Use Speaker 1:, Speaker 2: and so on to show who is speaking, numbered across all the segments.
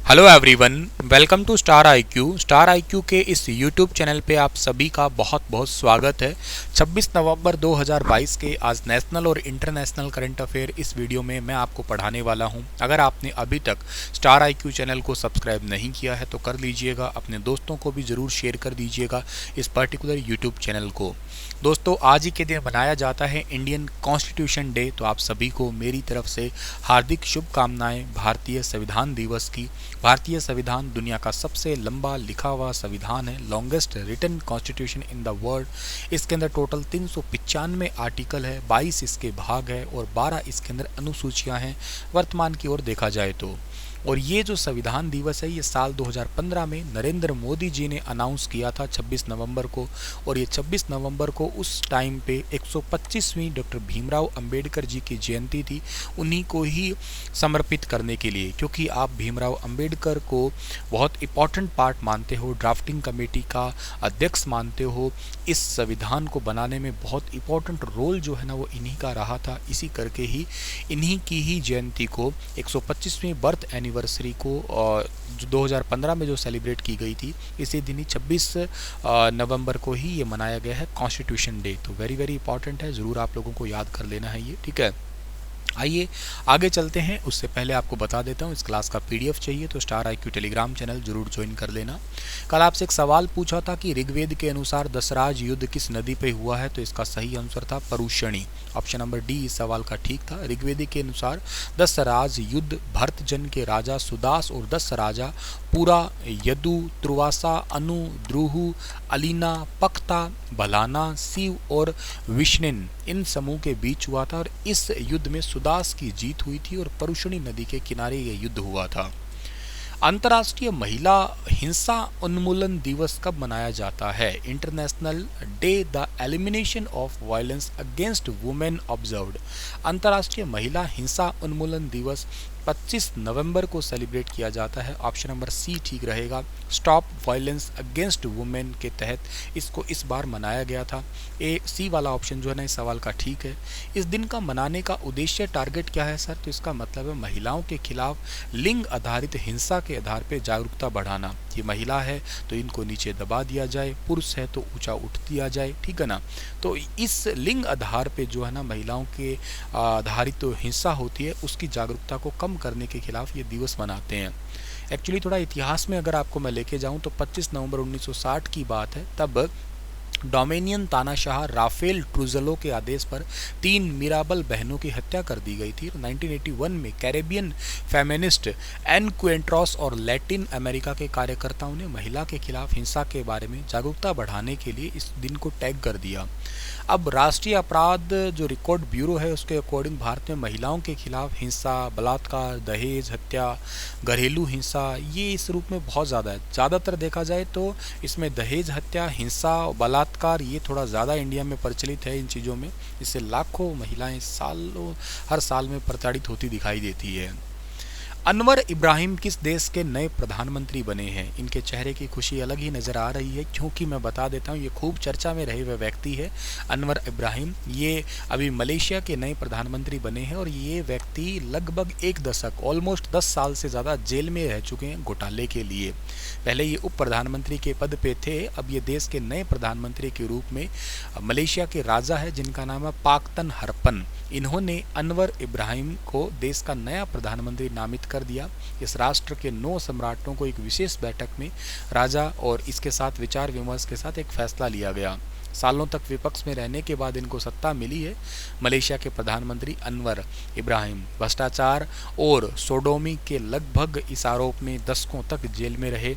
Speaker 1: Hello everyone, welcome to Star IQ. Star IQ के इस YouTube channel पे आप सभी का बहुत बहुत स्वागत है। 26 नवंबर 2022 के आज नेशनल और इंटरनेशनल करंट अफेयर इस वीडियो में मैं आपको पढ़ाने वाला हूं। अगर आपने अभी तक स्टार आईक्यू चैनल को सब्सक्राइब नहीं किया है तो कर लीजिएगा, अपने दोस्तों को भी ज़रूर शेयर कर दीजिएगा इस पर्टिकुलर यूट्यूब चैनल को। दोस्तों, आज ही के दिन मनाया जाता है इंडियन कॉन्स्टिट्यूशन डे, तो आप सभी को मेरी तरफ से हार्दिक शुभकामनाएं भारतीय संविधान दिवस की। भारतीय संविधान दुनिया का सबसे लंबा लिखा हुआ संविधान है, longest written constitution in the world. इसके अंदर टोटल 395 आर्टिकल है, 22 इसके भाग है और 12 इसके अंदर अनुसूचियां हैं वर्तमान की ओर देखा जाए तो। और ये जो संविधान दिवस है ये साल 2015 में नरेंद्र मोदी जी ने अनाउंस किया था 26 नवंबर को, और ये 26 नवंबर को उस टाइम पे 125वीं डॉक्टर भीमराव अंबेडकर जी की जयंती थी, उन्हीं को ही समर्पित करने के लिए। क्योंकि आप भीमराव अंबेडकर को बहुत इंपॉर्टेंट पार्ट मानते हो, ड्राफ्टिंग कमेटी का अध्यक्ष मानते हो, इस संविधान को बनाने में बहुत इंपॉर्टेंट रोल जो है ना वो इन्हीं का रहा था। इसी करके ही इन्हीं की ही जयंती को 125वीं बर्थ एनिवर्सरी को जो 2015 में जो सेलिब्रेट की गई थी, इसी दिन ही 26 नवंबर को ही ये मनाया गया है कॉन्स्टिट्यूशन डे। तो वेरी वेरी इंपॉर्टेंट है, ज़रूर आप लोगों को याद कर लेना है ये, ठीक है। आइए आगे चलते हैं। उससे पहले आपको बता देता हूँ, इस क्लास का पीडीएफ चाहिए तो स्टार आईक्यू टेलीग्राम चैनल जरूर ज्वाइन कर लेना। कल आपसे एक सवाल पूछा था कि ऋग्वेद के अनुसार दशराज युद्ध किस नदी पे हुआ है, तो इसका सही आंसर था परुषणी। ऑप्शन नंबर डी इस सवाल का ठीक था। ऋग्वेद के अनुसार दशराज युद्ध भरतजन के राजा सुदास और 10 राजा पुरा, यदु, तुर्वासा, अनु, द्रुहु, अलीना, पख्ता, भलाना, शिव और विष्णिन इन समूह के बीच हुआ था। और इस युद्ध में सुदास की जीत हुई थी और परुषणी नदी के किनारे यह युद्ध हुआ था। अंतर्राष्ट्रीय महिला हिंसा उन्मूलन दिवस कब मनाया जाता है? International day the elimination of violence against women observed. अंतर्राष्ट्रीय महिला हिंसा उन्मूलन दिवस 25 नवंबर को सेलिब्रेट किया जाता है। ऑप्शन नंबर सी ठीक रहेगा। स्टॉप वायलेंस अगेंस्ट वुमेन के तहत इसको इस बार मनाया गया था। ए सी वाला ऑप्शन जो है ना इस सवाल का ठीक है। इस दिन का मनाने का उद्देश्य टारगेट क्या है सर? तो इसका मतलब है महिलाओं के खिलाफ लिंग आधारित हिंसा के आधार पर जागरूकता बढ़ाना। ये महिला है तो इनको नीचे दबा दिया जाए, पुरुष है तो ऊंचा उठ दिया जाए, ठीक है ना। तो इस लिंग आधार पे जो है ना महिलाओं के आधारित तो हिंसा होती है, उसकी जागरूकता को कम करने के खिलाफ ये दिवस मनाते हैं। एक्चुअली थोड़ा इतिहास में अगर आपको मैं लेके जाऊं तो 25 नवंबर 1960 की बात है। तब डोमिनियन तानाशाह राफेल ट्रूजलो के आदेश पर 3 मिराबल बहनों की हत्या कर दी गई थी। 1981 में कैरेबियन फेमिनिस्ट एन क्वेंट्रॉस और लैटिन अमेरिका के कार्यकर्ताओं ने महिला के खिलाफ हिंसा के बारे में जागरूकता बढ़ाने के लिए इस दिन को टैग कर दिया। अब राष्ट्रीय अपराध जो रिकॉर्ड ब्यूरो है उसके अकॉर्डिंग भारत में महिलाओं के खिलाफ हिंसा, बलात्कार, दहेज हत्या, घरेलू हिंसा ये इस रूप में बहुत ज़्यादा है। ज़्यादातर देखा जाए तो इसमें दहेज हत्या, हिंसा, बलात्कार ये थोड़ा ज़्यादा इंडिया में प्रचलित है। इन चीज़ों में इससे लाखों महिलाएं हर साल में प्रताड़ित होती दिखाई देती है। अनवर इब्राहिम किस देश के नए प्रधानमंत्री बने हैं? इनके चेहरे की खुशी अलग ही नज़र आ रही है, क्योंकि मैं बता देता हूँ ये खूब चर्चा में रहे हुए व्यक्ति है अनवर इब्राहिम। ये अभी मलेशिया के नए प्रधानमंत्री बने हैं और ये व्यक्ति लगभग 1 दशक ऑलमोस्ट 10 साल से ज़्यादा जेल में रह चुके हैं घोटाले के लिए। पहले ये उप प्रधानमंत्री के पद पे थे, अब ये देश के नए प्रधानमंत्री के रूप में मलेशिया के राजा है जिनका नाम है पाक्तन हरपन। इन्होंने अनवर इब्राहिम को देश का नया प्रधानमंत्री नामित कर दिया। इस राष्ट्र के 9 सम्राटों को एक विशेष बैठक में राजा और इसके साथ विचार विमर्श के साथ एक फैसला लिया गया। सालों तक विपक्ष में रहने के बाद इनको सत्ता मिली है। मलेशिया के प्रधानमंत्री अनवर इब्राहिम भ्रष्टाचार और सोडोमी के लगभग इस आरोप में दशकों तक जेल में रहे।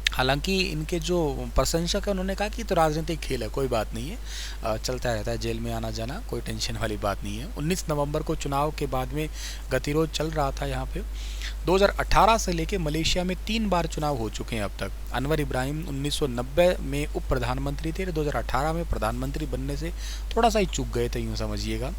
Speaker 1: हालांकि इनके जो प्रशंसक है उन्होंने कहा कि तो राजनीतिक खेल है, कोई बात नहीं है, चलता रहता है, जेल में आना जाना कोई टेंशन वाली बात नहीं है। 19 नवंबर को चुनाव के बाद में गतिरोध चल रहा था यहाँ पे। 2018 से लेके मलेशिया में 3 बार चुनाव हो चुके हैं अब तक। अनवर इब्राहिम 1990 में उप प्रधानमंत्री थे, 2018 में प्रधानमंत्री बनने से थोड़ा सा ही चूक गए थे यूँ समझिएगा।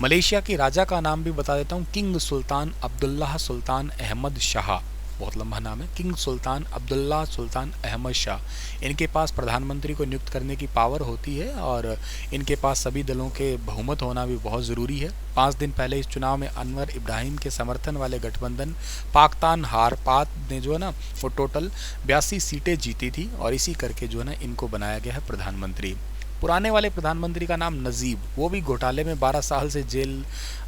Speaker 1: मलेशिया के राजा का नाम भी बता देता हूँ, किंग सुल्तान अब्दुल्लाह सुल्तान अहमद शाह। बहुत लंबा नाम है, किंग सुल्तान अब्दुल्ला सुल्तान अहमद शाह। इनके पास प्रधानमंत्री को नियुक्त करने की पावर होती है और इनके पास सभी दलों के बहुमत होना भी बहुत ज़रूरी है। 5 दिन पहले इस चुनाव में अनवर इब्राहिम के समर्थन वाले गठबंधन पाकिस्तान हार पात ने जो है ना वो टोटल 82 सीटें जीती थी और इसी करके जो है ना इनको बनाया गया है प्रधानमंत्री। पुराने वाले प्रधानमंत्री का नाम नजीब, वो भी घोटाले में 12 साल से जेल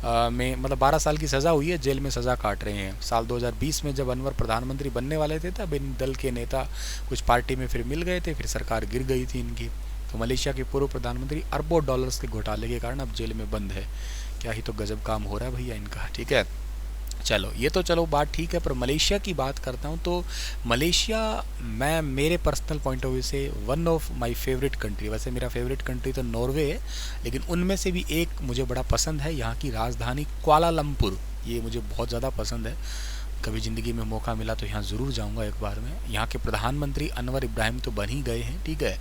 Speaker 1: में, मतलब 12 साल की सज़ा हुई है, जेल में सज़ा काट रहे हैं। साल 2020 में जब अनवर प्रधानमंत्री बनने वाले थे तब इन दल के नेता कुछ पार्टी में फिर मिल गए थे, फिर सरकार गिर गई थी इनकी। तो मलेशिया के पूर्व प्रधानमंत्री अरबों डॉलर्स के घोटाले के कारण अब जेल में बंद है। क्या ही तो गजब काम हो रहा है भैया इनका, ठीक है। चलो ये तो चलो बात ठीक है, पर मलेशिया की बात करता हूँ तो मलेशिया मैं मेरे पर्सनल पॉइंट ऑफ व्यू से one of my favourite country, वैसे मेरा फेवरेट कंट्री तो नॉर्वे है, लेकिन उनमें से भी एक मुझे बड़ा पसंद है, यहाँ की राजधानी कुआलालंपुर, ये मुझे बहुत ज़्यादा पसंद है। कभी ज़िंदगी में मौका मिला तो यहाँ ज़रूर जाऊँगा एक बार में। यहाँ के प्रधानमंत्री अनवर इब्राहिम तो बन ही गए हैं, ठीक है,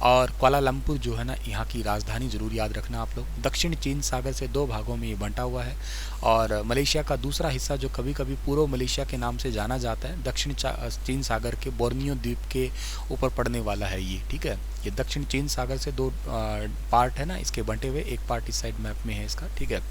Speaker 1: और कुआलालंपुर जो है ना यहाँ की राजधानी ज़रूर याद रखना आप लोग। दक्षिण चीन सागर से 2 भागों में ये बंटा हुआ है और मलेशिया का दूसरा हिस्सा जो कभी कभी पूर्व मलेशिया के नाम से जाना जाता है, दक्षिण चीन सागर के बोर्नियो द्वीप के ऊपर पड़ने वाला है ये, ठीक है। ये दक्षिण चीन सागर से 2 पार्ट है ना इसके बंटे हुए, एक पार्ट इस साइड मैप में है इसका, ठीक है।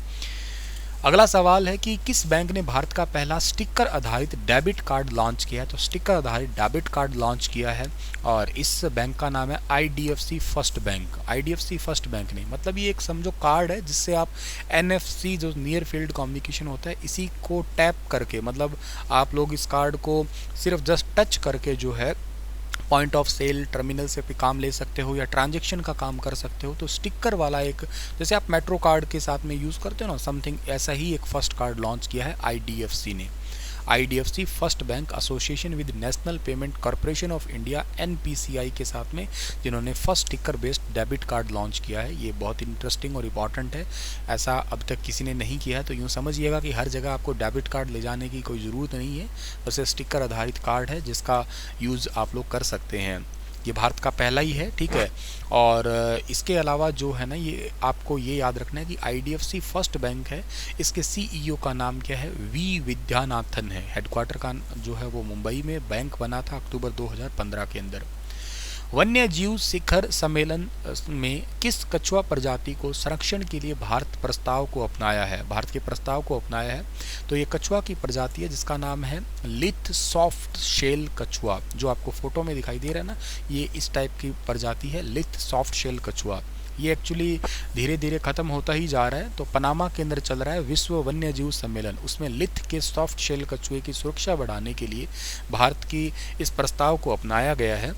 Speaker 1: अगला सवाल है कि किस बैंक ने भारत का पहला स्टिकर आधारित डेबिट कार्ड लॉन्च किया है? तो स्टिकर आधारित डेबिट कार्ड लॉन्च किया है और इस बैंक का नाम है IDFC first bank. IDFC first bank ने, मतलब ये एक समझो कार्ड है जिससे आप NFC जो नियर फील्ड कम्युनिकेशन होता है इसी को टैप करके, मतलब आप लोग इस कार्ड को सिर्फ जस्ट टच करके जो है पॉइंट ऑफ सेल टर्मिनल से भी काम ले सकते हो या ट्रांजैक्शन का काम कर सकते हो। तो स्टिकर वाला एक, जैसे आप मेट्रो कार्ड के साथ में यूज़ करते हो ना, समथिंग ऐसा ही एक फर्स्ट कार्ड लॉन्च किया है IDFC ने। IDFC first bank association with national payment corporation of India NPCI के साथ में जिन्होंने first sticker based debit card launch किया है। ये बहुत इंटरेस्टिंग और इम्पॉर्टेंट है, ऐसा अब तक किसी ने नहीं किया है। तो यूँ समझिएगा कि हर जगह आपको डेबिट कार्ड ले जाने की कोई ज़रूरत नहीं है, बस स्टिकर आधारित कार्ड है जिसका यूज़ आप लोग कर सकते हैं। ये भारत का पहला ही है, ठीक है। और इसके अलावा जो है ना ये आपको ये याद रखना है कि IDFC फर्स्ट बैंक है, इसके CEO का नाम क्या है? V विद्यानाथन है। हेडक्वार्टर का जो है वो मुंबई में, बैंक बना था अक्टूबर 2015 के अंदर। वन्य जीव शिखर सम्मेलन में किस कछुआ प्रजाति को संरक्षण के लिए भारत प्रस्ताव को अपनाया है? भारत के प्रस्ताव को अपनाया है तो ये कछुआ की प्रजाति है जिसका नाम है लिथ सॉफ्ट शेल कछुआ, जो आपको फोटो में दिखाई दे रहा है ना, ये इस टाइप की प्रजाति है लिथ सॉफ्ट शेल कछुआ। ये एक्चुअली धीरे धीरे ख़त्म होता ही जा रहा है। तो पनामा के अंदर चल रहा है विश्व वन्य जीव सम्मेलन, उसमें लिथ के सॉफ्ट शेल कछुए की सुरक्षा बढ़ाने के लिए भारत की इस प्रस्ताव को अपनाया गया है।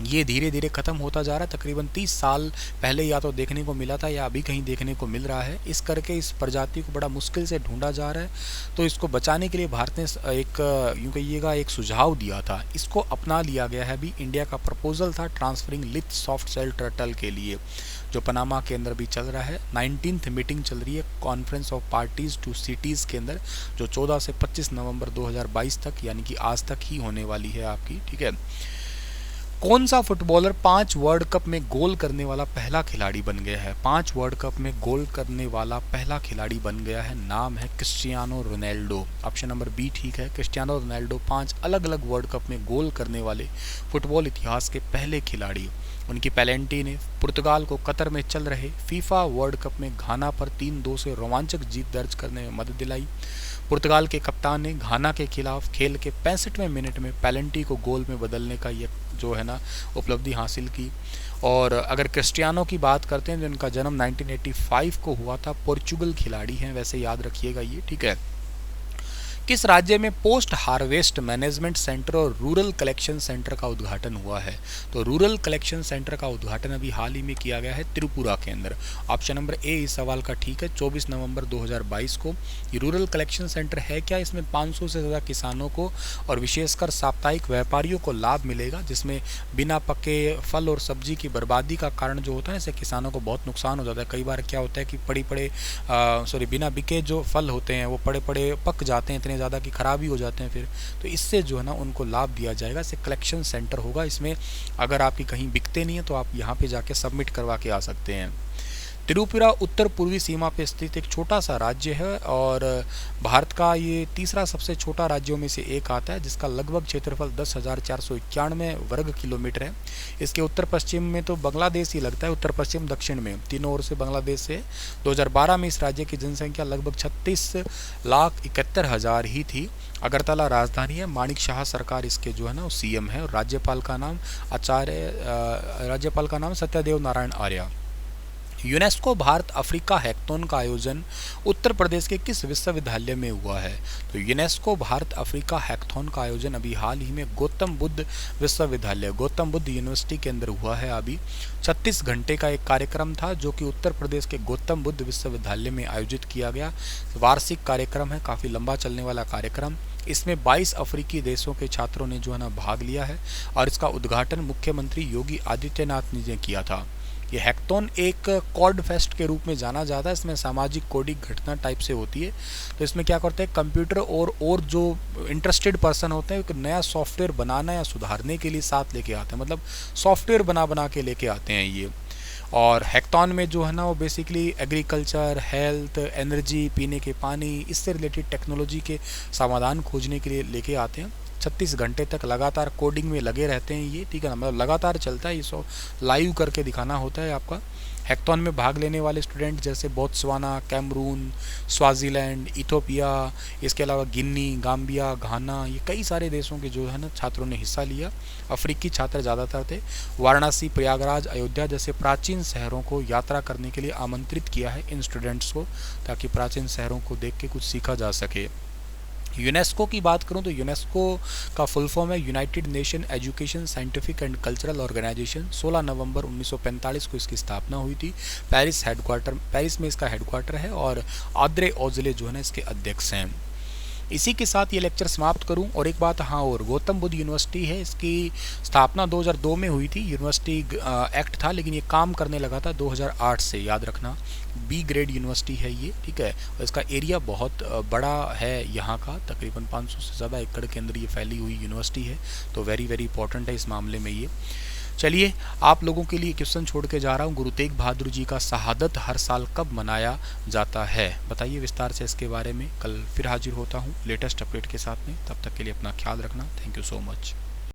Speaker 1: ये धीरे धीरे ख़त्म होता जा रहा है, तकरीबन 30 साल पहले या तो देखने को मिला था या अभी कहीं देखने को मिल रहा है। इस करके इस प्रजाति को बड़ा मुश्किल से ढूंढा जा रहा है, तो इसको बचाने के लिए भारत ने एक यूँ कहिएगा एक सुझाव दिया था, इसको अपना लिया गया है। अभी इंडिया का प्रपोजल था ट्रांसफरिंग लिथ सॉफ्ट शेल टर्टल के लिए, जो पनामा के अंदर भी चल रहा है। 19th मीटिंग चल रही है conference of parties two cities के अंदर, जो 14 से 25 नवंबर 2022 तक यानी कि आज तक ही होने वाली है आपकी, ठीक है। कौन सा फुटबॉलर 5 वर्ल्ड कप में गोल करने वाला पहला खिलाड़ी बन गया है? 5 वर्ल्ड कप में गोल करने वाला पहला खिलाड़ी बन गया है, नाम है Cristiano Ronaldo. Option number B ठीक है, क्रिस्टियानो रोनाल्डो 5 अलग अलग वर्ल्ड कप में गोल करने वाले फुटबॉल इतिहास के पहले खिलाड़ी। उनकी पेलेंटी ने पुर्तगाल को कतर में चल रहे फीफा वर्ल्ड कप में घाना पर 3-2 से रोमांचक जीत दर्ज करने में मदद दिलाई। पुर्तगाल के कप्तान ने घाना के खिलाफ खेल के 65वें मिनट में पेलेंटी को गोल में बदलने का ये जो है ना उपलब्धि हासिल की। और अगर क्रिस्टियानो की बात करते हैं, जिनका जन्म 1985 को हुआ था, पोर्चुगल खिलाड़ी हैं, वैसे याद रखिएगा ये, ठीक है। किस राज्य में पोस्ट हार्वेस्ट मैनेजमेंट सेंटर और रूरल कलेक्शन सेंटर का उद्घाटन हुआ है? तो रूरल कलेक्शन सेंटर का उद्घाटन अभी हाल ही में किया गया है त्रिपुरा के अंदर। ऑप्शन नंबर ए इस सवाल का ठीक है, 24 नवंबर 2022 को। ये रूरल कलेक्शन सेंटर है क्या? इसमें 500 से ज़्यादा किसानों को और विशेषकर साप्ताहिक व्यापारियों को लाभ मिलेगा, जिसमें बिना पके फल और सब्जी की बर्बादी का कारण जो होता है, इससे किसानों को बहुत नुकसान हो जाता है। कई बार क्या होता है कि बिना बिके जो फल होते हैं वो पड़े पड़े पक जाते हैं, इतने ज़्यादा कि ख़राबी हो जाते हैं फिर। तो इससे जो है ना उनको लाभ दिया जाएगा। इससे कलेक्शन सेंटर होगा, इसमें अगर आपकी कहीं बिकते नहीं है तो आप यहाँ पे जाके सबमिट करवा के आ सकते हैं। त्रिपुरा उत्तर पूर्वी सीमा पर स्थित एक छोटा सा राज्य है और भारत का ये तीसरा सबसे छोटा राज्यों में से एक आता है, जिसका लगभग क्षेत्रफल 10,491 वर्ग किलोमीटर है। इसके उत्तर पश्चिम में तो बांग्लादेश ही लगता है, उत्तर पश्चिम दक्षिण में तीनों ओर से बांग्लादेश से। 2012 में इस राज्य की जनसंख्या लगभग 36,71,000 ही थी। अगरतला राजधानी है। माणिक शाह सरकार इसके जो है ना वो सीएम है और राज्यपाल का नाम Satyadev Narayan Arya. UNESCO Bharat Africa hackathon का आयोजन उत्तर प्रदेश के किस विश्वविद्यालय में हुआ है? तो यूनेस्को भारत अफ्रीका हैकथॉन का आयोजन अभी हाल ही में गौतम बुद्ध विश्वविद्यालय, गौतम बुद्ध यूनिवर्सिटी के अंदर हुआ है। अभी 36 घंटे का एक कार्यक्रम था जो कि उत्तर प्रदेश के गौतम बुद्ध विश्वविद्यालय में आयोजित किया गया। वार्षिक कार्यक्रम है, काफ़ी लंबा चलने वाला कार्यक्रम। इसमें 22 अफ्रीकी देशों के छात्रों ने जो है ना भाग लिया है और इसका उद्घाटन मुख्यमंत्री योगी आदित्यनाथ ने किया था। ये हैकथॉन एक कॉड फेस्ट के रूप में जाना जाता है। इसमें सामाजिक कोडिंग घटना टाइप से होती है। तो इसमें क्या करते हैं, कंप्यूटर और जो इंटरेस्टेड पर्सन होते हैं एक नया सॉफ्टवेयर बनाना या सुधारने के लिए साथ लेके आते हैं, मतलब सॉफ्टवेयर बना के लेके आते हैं ये। और हैकथॉन में जो है ना वो बेसिकली एग्रीकल्चर, हेल्थ, एनर्जी, पीने के पानी, इससे रिलेटेड टेक्नोलॉजी के समाधान खोजने के लिए लेके आते हैं। 36 घंटे तक लगातार कोडिंग में लगे रहते हैं ये, ठीक है ना, मतलब लगातार चलता है ये। सो लाइव करके दिखाना होता है आपका। हैकथॉन में भाग लेने वाले स्टूडेंट जैसे बोत्सवाना, कैमरून, स्वाजीलैंड, इथोपिया, इसके अलावा गिनी, गाम्बिया, घाना, ये कई सारे देशों के जो है ना छात्रों ने हिस्सा लिया। अफ्रीकी छात्र ज़्यादातर थे। वाराणसी, प्रयागराज, अयोध्या जैसे प्राचीन शहरों को यात्रा करने के लिए आमंत्रित किया है इन स्टूडेंट्स को, ताकि प्राचीन शहरों को देख के कुछ सीखा जा सके। यूनेस्को की बात करूं तो यूनेस्को का फुल फॉर्म है United Nation Education, Scientific and Cultural Organization. 16 नवंबर 1945 को इसकी स्थापना हुई थी। पेरिस में इसका हेडक्वार्टर है और आद्रे ओजले जो है ना इसके अध्यक्ष हैं। इसी के साथ ये लेक्चर समाप्त करूं। और एक बात हाँ, और गौतम बुद्ध यूनिवर्सिटी है, इसकी स्थापना 2002 में हुई थी। यूनिवर्सिटी एक्ट था, लेकिन ये काम करने लगा था 2008 से, याद रखना। बी ग्रेड यूनिवर्सिटी है ये, ठीक है। और इसका एरिया बहुत बड़ा है यहाँ का, तकरीबन 500 से ज़्यादा एकड़ के अंदर ये फैली हुई यूनिवर्सिटी है। तो वेरी इंपॉर्टेंट है इस मामले में ये। चलिए, आप लोगों के लिए क्वेश्चन छोड़ के जा रहा हूँ। गुरु तेग बहादुर जी का शहादत हर साल कब मनाया जाता है? बताइए विस्तार से इसके बारे में। कल फिर हाजिर होता हूँ लेटेस्ट अपडेट के साथ में। तब तक के लिए अपना ख्याल रखना। Thank you so much.